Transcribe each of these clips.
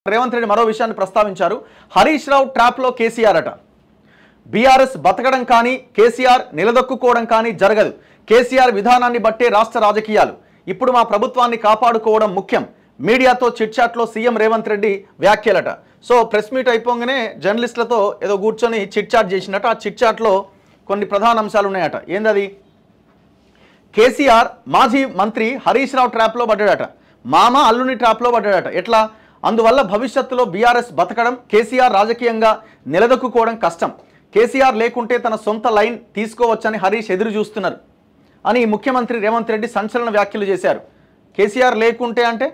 రేవంత్ రెడ్డి మరో విషయాన్ని ప్రస్తావించారు. హరీష్ రావు ట్రాప్లో కేసీఆర్ అట. బీఆర్ఎస్ బతకడం కానీ కేసీఆర్ నిలదొక్కుకోవడం కానీ జరగదు. కేసీఆర్ విధానాన్ని బట్టే రాష్ట్ర రాజకీయాలు. ఇప్పుడు మా ప్రభుత్వాన్ని కాపాడుకోవడం ముఖ్యం. మీడియాతో చిట్చాట్లో సీఎం రేవంత్ రెడ్డి వ్యాఖ్యలట. సో ప్రెస్ మీట్ అయిపోగానే జర్నలిస్టులతో ఏదో కూర్చొని చిట్చాట్ చేసినట్టు. ఆ చిట్చాట్లో కొన్ని ప్రధాన అంశాలు ఉన్నాయట. ఏందది? కేసీఆర్ మాజీ మంత్రి హరీష్ రావు ట్రాప్లో పడ్డాడట. మామ అల్లుని ట్రాప్లో పడ్డాడట. ఎట్లా? అందువల్ల భవిష్యత్తులో బీఆర్ఎస్ బతకడం, కేసీఆర్ రాజకీయంగా నిలదొక్కుకోవడం కష్టం. కేసీఆర్ లేకుంటే తన సొంత లైన్ తీసుకోవచ్చని హరీష్ ఎదురు చూస్తున్నారు అని ముఖ్యమంత్రి రేవంత్ రెడ్డి సంచలన వ్యాఖ్యలు చేశారు. కేసీఆర్ లేకుంటే అంటే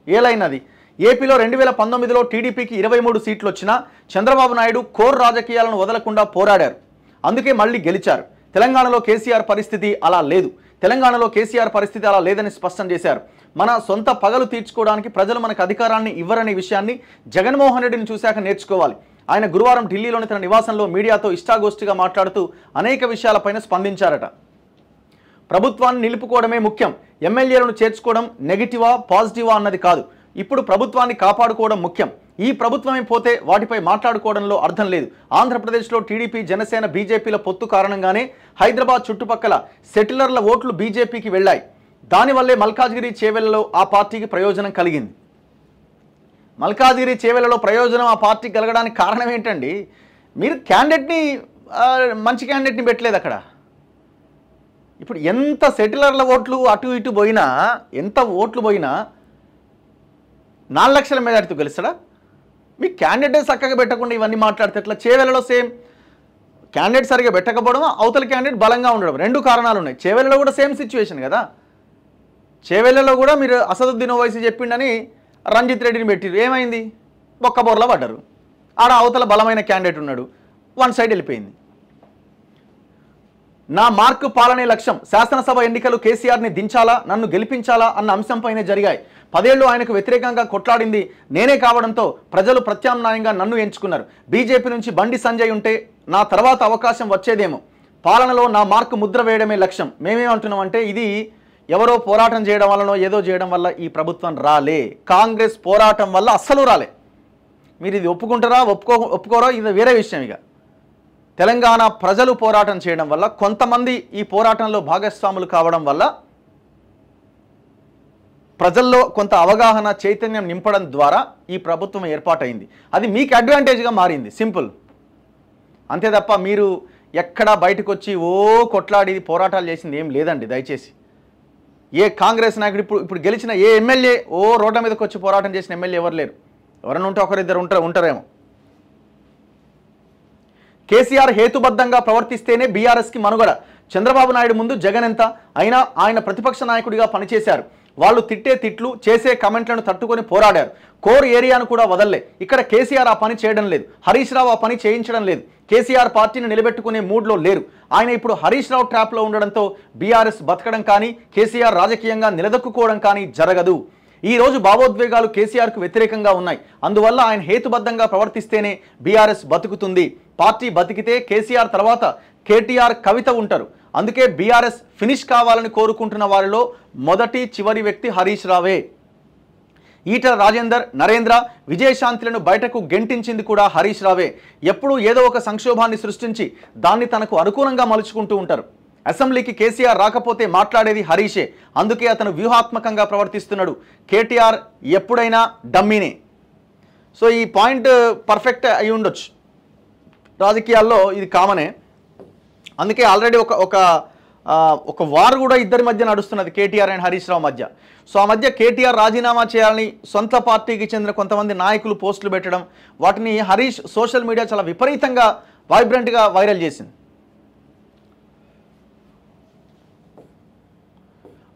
ఏ లైన్ అది? ఏపీలో 2019లో టీడీపీకి 23 సీట్లు వచ్చినా చంద్రబాబు నాయుడు కోర్ రాజకీయాలను వదలకుండా పోరాడారు. అందుకే మళ్ళీ గెలిచారు. తెలంగాణలో కేసీఆర్ పరిస్థితి అలా లేదు. తెలంగాణలో కేసీఆర్ పరిస్థితి అలా లేదని స్పష్టం చేశారు. మన సొంత పగలు తీర్చుకోవడానికి ప్రజలు మనకు అధికారాన్ని ఇవ్వరనే విషయాన్ని జగన్మోహన్ రెడ్డిని చూశాక నేర్చుకోవాలి. ఆయన గురువారం ఢిల్లీలోని తన నివాసంలో మీడియాతో ఇష్టాగోష్ఠిగా మాట్లాడుతూ అనేక విషయాలపైన స్పందించారట. ప్రభుత్వాన్ని నిలుపుకోవడమే ముఖ్యం. ఎమ్మెల్యేలను చేర్చుకోవడం నెగిటివా పాజిటివా అన్నది కాదు. ఇప్పుడు ప్రభుత్వాన్ని కాపాడుకోవడం ముఖ్యం. ఈ ప్రభుత్వమే పోతే వాటిపై మాట్లాడుకోవడంలో అర్థం లేదు. ఆంధ్రప్రదేశ్లో టీడీపీ, జనసేన, బీజేపీల పొత్తు కారణంగానే హైదరాబాద్ చుట్టుపక్కల సెటిలర్ల ఓట్లు బీజేపీకి వెళ్ళాయి. దానివల్లే మల్కాజ్గిరి చేవెళ్లలో ఆ పార్టీకి ప్రయోజనం కలిగింది. మల్కాజ్గిరి చేవెళ్లలో ప్రయోజనం ఆ పార్టీకి కలగడానికి కారణం ఏంటండి? మీరు క్యాండిడేట్ని మంచి క్యాండిడేట్ని పెట్టలేదు అక్కడ. ఇప్పుడు ఎంత సెటిలర్ల ఓట్లు అటు ఇటు పోయినా, ఎంత ఓట్లు పోయినా 4 లక్షల మెజార్టీతో గెలుస్తాడా? మీ క్యాండిడేట్ చక్కగా పెట్టకుండా ఇవన్నీ మాట్లాడితే ఎట్లా? చేవెళ్లలో సేమ్ క్యాండిడేట్ సరిగా పెట్టకపోవడం, అవతల క్యాండిడేట్ బలంగా ఉండడం, 2 కారణాలు ఉన్నాయి. చేవెళ్లలో కూడా సేమ్ సిచ్యువేషన్ కదా. చేవెళ్లలో కూడా మీరు అసదుద్దీన్ ఓవైసీ చెప్పిండని రంజిత్ రెడ్డిని పెట్టిరు. ఏమైంది? బొక్కబోర్లా పడ్డారు. ఆడ అవతల బలమైన క్యాండిడేట్ ఉన్నాడు, వన్ సైడ్ వెళ్ళిపోయింది. నా మార్కు పాలనే లక్ష్యం. శాసనసభ ఎన్నికలు కేసీఆర్ని దించాలా, నన్ను గెలిపించాలా అన్న అంశంపైనే జరిగాయి. 10 ఏళ్లు ఆయనకు వ్యతిరేకంగా కొట్లాడింది నేనే కావడంతో ప్రజలు ప్రత్యామ్నాయంగా నన్ను ఎంచుకున్నారు. బీజేపీ నుంచి బండి సంజయ్ ఉంటే నా తర్వాత అవకాశం వచ్చేదేమో. పాలనలో నా మార్కు ముద్ర వేయడమే లక్ష్యం. మేమేమంటున్నామంటే ఇది ఎవరో పోరాటం చేయడం వల్లనో ఏదో చేయడం వల్ల ఈ ప్రభుత్వం రాలే. కాంగ్రెస్ పోరాటం వల్ల అస్సలు రాలే. మీరు ఇది ఒప్పుకుంటారా ఒప్పుకోరా ఇది వేరే విషయం. ఇక తెలంగాణ ప్రజలు పోరాటం చేయడం వల్ల, కొంతమంది ఈ పోరాటంలో భాగస్వాములు కావడం వల్ల ప్రజల్లో కొంత అవగాహన, చైతన్యం నింపడం ద్వారా ఈ ప్రభుత్వం ఏర్పాటైంది. అది మీకు అడ్వాంటేజ్గా మారింది. సింపుల్. అంతే తప్ప మీరు ఎక్కడా బయటకు వచ్చి కొట్లాడి పోరాటాలు చేసింది ఏం లేదండి. దయచేసి ఏ కాంగ్రెస్ నాయకుడు ఇప్పుడు గెలిచిన ఏ ఎమ్మెల్యే రోడ్ల మీదకి వచ్చి పోరాటం చేసిన ఎమ్మెల్యే ఎవరు లేరు. ఎవరైనా ఉంటే ఒకరిద్దరు ఉంటారేమో. కేసీఆర్ హేతుబద్ధంగా ప్రవర్తిస్తేనే బీఆర్ఎస్కి మనుగడ. చంద్రబాబు నాయుడు ముందు జగన్ ఎంత అయినా ఆయన ప్రతిపక్ష నాయకుడిగా పనిచేశారు. వాళ్ళు తిట్టే తిట్లు, చేసే కమెంట్లను తట్టుకొని పోరాడారు. కోర్ ఏరియాను కూడా వదల్లే. ఇక్కడ కేసీఆర్ ఆ పని చేయడం లేదు. హరీష్ రావు ఆ పని చేయించడం లేదు. కేసీఆర్ పార్టీని నిలబెట్టుకునే మూడ్లో లేరు. ఆయన ఇప్పుడు హరీష్ రావు ట్రాప్లో ఉండడంతో బీఆర్ఎస్ బతకడం కానీ, కేసీఆర్ రాజకీయంగా నిలదొక్కుకోవడం కానీ జరగదు. ఈ రోజు భావోద్వేగాలు కేసీఆర్కు వ్యతిరేకంగా ఉన్నాయి. అందువల్ల ఆయన హేతుబద్ధంగా ప్రవర్తిస్తేనే బీఆర్ఎస్ బతుకుతుంది. పార్టీ బతికితే కేసీఆర్ తర్వాత కేటీఆర్, కవిత ఉంటారు. అందుకే బీఆర్ఎస్ ఫినిష్ కావాలని కోరుకుంటున్న వారిలో మొదటి చివరి వ్యక్తి హరీష్ రావే. ఈటల రాజేందర్, నరేంద్ర, విజయశాంతిలను బయటకు గెంటించింది కూడా హరీష్ రావే. ఎప్పుడూ ఏదో ఒక సంక్షోభాన్ని సృష్టించి దాన్ని తనకు అనుకూలంగా మలుచుకుంటూ ఉంటారు. అసెంబ్లీకి కేసీఆర్ రాకపోతే మాట్లాడేది హరీషే. అందుకే అతను వ్యూహాత్మకంగా ప్రవర్తిస్తున్నాడు. కేటీఆర్ ఎప్పుడైనా డమ్మీనే. సో ఈ పాయింట్ పర్ఫెక్ట్ అయి ఉండొచ్చు. రాజకీయాల్లో ఇది కామనే. అందుకే ఆల్రెడీ ఒక వార్ కూడా ఇద్దరి మధ్య నడుస్తున్నది, కేటీఆర్ అండ్ హరీష్ రావు మధ్య. సో ఆ మధ్య కేటీఆర్ రాజీనామా చేయాలని సొంత పార్టీకి చెందిన కొంతమంది నాయకులు పోస్టులు పెట్టడం, వాటిని హరీష్ సోషల్ మీడియా చాలా విపరీతంగా వైబ్రెంట్గా వైరల్ చేసింది.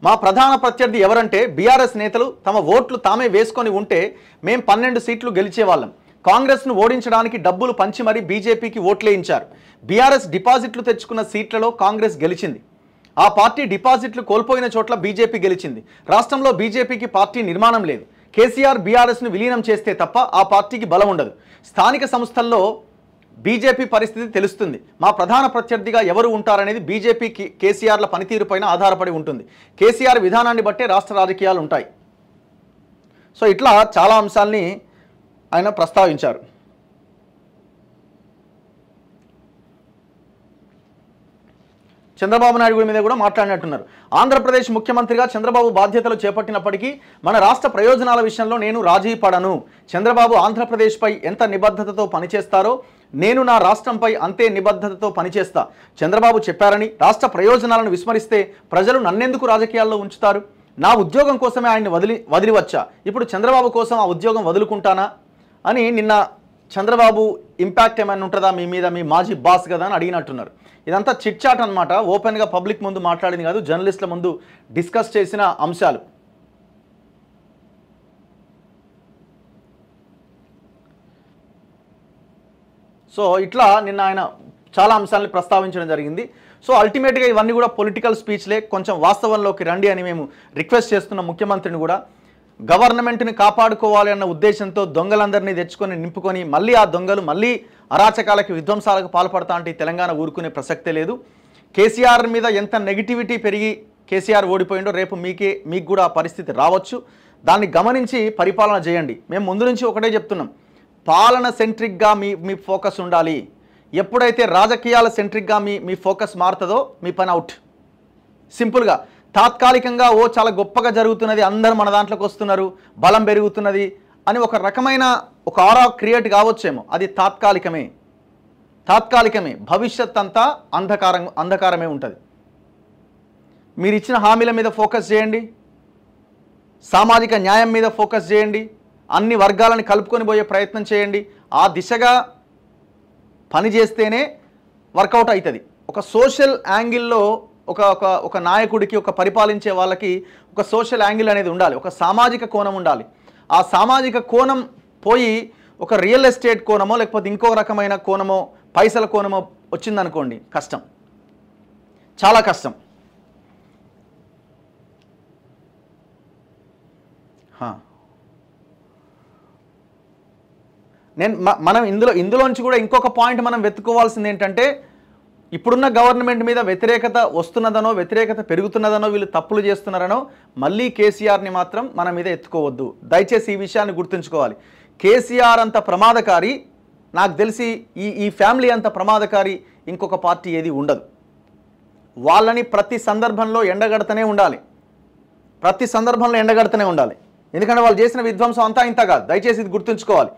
మా ప్రధాన ప్రత్యర్థి ఎవరంటే బీఆర్ఎస్ నేతలు తమ ఓట్లు తామే వేసుకొని ఉంటే మేం 12 సీట్లు గెలిచేవాళ్ళం. కాంగ్రెస్ను ఓడించడానికి డబ్బులు పంచి మరీ బీజేపీకి ఓట్లేయించారు. బీఆర్ఎస్ డిపాజిట్లు తెచ్చుకున్న సీట్లలో కాంగ్రెస్ గెలిచింది. ఆ పార్టీ డిపాజిట్లు కోల్పోయిన చోట్ల బీజేపీ గెలిచింది. రాష్ట్రంలో బీజేపీకి పార్టీ నిర్మాణం లేదు. కేసీఆర్ బీఆర్ఎస్ను విలీనం చేస్తే తప్ప ఆ పార్టీకి బలం ఉండదు. స్థానిక సంస్థల్లో బీజేపీ పరిస్థితి తెలుస్తుంది. మా ప్రధాన ప్రత్యర్థిగా ఎవరు ఉంటారనేది బీజేపీ, కేసీఆర్ల పనితీరుపైన ఆధారపడి ఉంటుంది. కేసీఆర్ విధానాన్ని బట్టే రాష్ట్ర రాజకీయాలు ఉంటాయి. సో ఇట్లా చాలా అంశాల్ని ఆయన ప్రస్తావించారు. చంద్రబాబు నాయుడు మీద కూడా మాట్లాడినట్టున్నారు. ఆంధ్రప్రదేశ్ ముఖ్యమంత్రిగా చంద్రబాబు బాధ్యతలు చేపట్టినప్పటికీ మన రాష్ట్ర ప్రయోజనాల విషయంలో నేను రాజీ పడను. చంద్రబాబు ఆంధ్రప్రదేశ్పై ఎంత నిబద్ధతతో పనిచేస్తారో నేను నా రాష్ట్రంపై అంతే నిబద్ధతతో పనిచేస్తా. చంద్రబాబు చెప్పారని రాష్ట్ర ప్రయోజనాలను విస్మరిస్తే ప్రజలు నన్నెందుకు రాజకీయాల్లో ఉంచుతారు? నా ఉద్యోగం కోసమే ఆయన్ని వదిలి వచ్చా. ఇప్పుడు చంద్రబాబు కోసం ఆ ఉద్యోగం వదులుకుంటానా అని నిన్న చంద్రబాబు ఇంపాక్ట్ ఏమైనా ఉంటుందా మీ మీద, మీ మాజీ బాస్ కదా అని అడిగినట్టున్నారు. ఇదంతా చిట్ చాట్ అనమాట. ఓపెన్గా పబ్లిక్ ముందు మాట్లాడింది కాదు, జర్నలిస్టుల ముందు డిస్కస్ చేసిన అంశాలు. సో ఇట్లా నిన్న ఆయన చాలా అంశాలను ప్రస్తావించడం జరిగింది. సో అల్టిమేట్గా ఇవన్నీ కూడా పొలిటికల్ స్పీచ్లే. కొంచెం వాస్తవంలోకి రండి అని మేము రిక్వెస్ట్ చేస్తున్న ముఖ్యమంత్రిని కూడా. గవర్నమెంట్ని కాపాడుకోవాలి అన్న ఉద్దేశంతో దొంగలందరినీ తెచ్చుకొని నింపుకొని మళ్ళీ ఆ దొంగలు మళ్ళీ అరాచకాలకి విధ్వంసాలకు పాల్పడతా అంటే తెలంగాణ ఊరుకునే ప్రసక్తే లేదు. కేసీఆర్ మీద ఎంత నెగిటివిటీ పెరిగి కేసీఆర్ ఓడిపోయిండో రేపు మీకు కూడా ఆ పరిస్థితి రావచ్చు. దాన్ని గమనించి పరిపాలన చేయండి. మేము ముందు నుంచి ఒకటే చెప్తున్నాం, పాలన సెంట్రిక్గా మీ ఫోకస్ ఉండాలి. ఎప్పుడైతే రాజకీయాల సెంట్రిక్గా మీ ఫోకస్ మారుతుందో మీ పని అవుట్. సింపుల్గా తాత్కాలికంగా చాలా గొప్పగా జరుగుతున్నది, అందరూ మన దాంట్లోకి వస్తున్నారు, బలం పెరుగుతున్నది అని ఒక రకమైన ఒక ఆరా క్రియేట్ కావచ్చేమో, అది తాత్కాలికమే. భవిష్యత్ అంతా అంధకారమే ఉంటుంది. మీరు ఇచ్చిన హామీల మీద ఫోకస్ చేయండి, సామాజిక న్యాయం మీద ఫోకస్ చేయండి, అన్ని వర్గాలను కలుపుకొని పోయే ప్రయత్నం చేయండి. ఆ దిశగా పని చేస్తేనే వర్కౌట్ అవుతుంది. ఒక సోషల్ యాంగిల్లో ఒక నాయకుడికి, ఒక పరిపాలించే వాళ్ళకి ఒక సోషల్ యాంగిల్ అనేది ఉండాలి, ఒక సామాజిక కోణం ఉండాలి. ఆ సామాజిక కోణం పోయి ఒక రియల్ ఎస్టేట్ కోణమో లేకపోతే ఇంకో రకమైన కోణమో పైసల కోణమో వచ్చిందనుకోండి, కష్టం, చాలా కష్టం. మనం ఇందులోంచి కూడా ఇంకొక పాయింట్ మనం వెతుక్కోవాల్సింది ఏంటంటే, ఇప్పుడున్న గవర్నమెంట్ మీద వ్యతిరేకత వస్తున్నదనో వ్యతిరేకత పెరుగుతున్నదనో వీళ్ళు తప్పులు చేస్తున్నారనో మళ్ళీ కేసీఆర్ని మాత్రం మన మీద ఎత్తుకోవద్దు. దయచేసి ఈ విషయాన్ని గుర్తుంచుకోవాలి. కేసీఆర్ అంత ప్రమాదకారి, నాకు తెలిసి ఈ ఫ్యామిలీ అంత ప్రమాదకారి ఇంకొక పార్టీ ఏది ఉండదు. వాళ్ళని ప్రతి సందర్భంలో ఎండగడుతూనే ఉండాలి. ఎందుకంటే వాళ్ళు చేసిన విధ్వంసం అంతా ఇంత కాదు. దయచేసి ఇది గుర్తుంచుకోవాలి.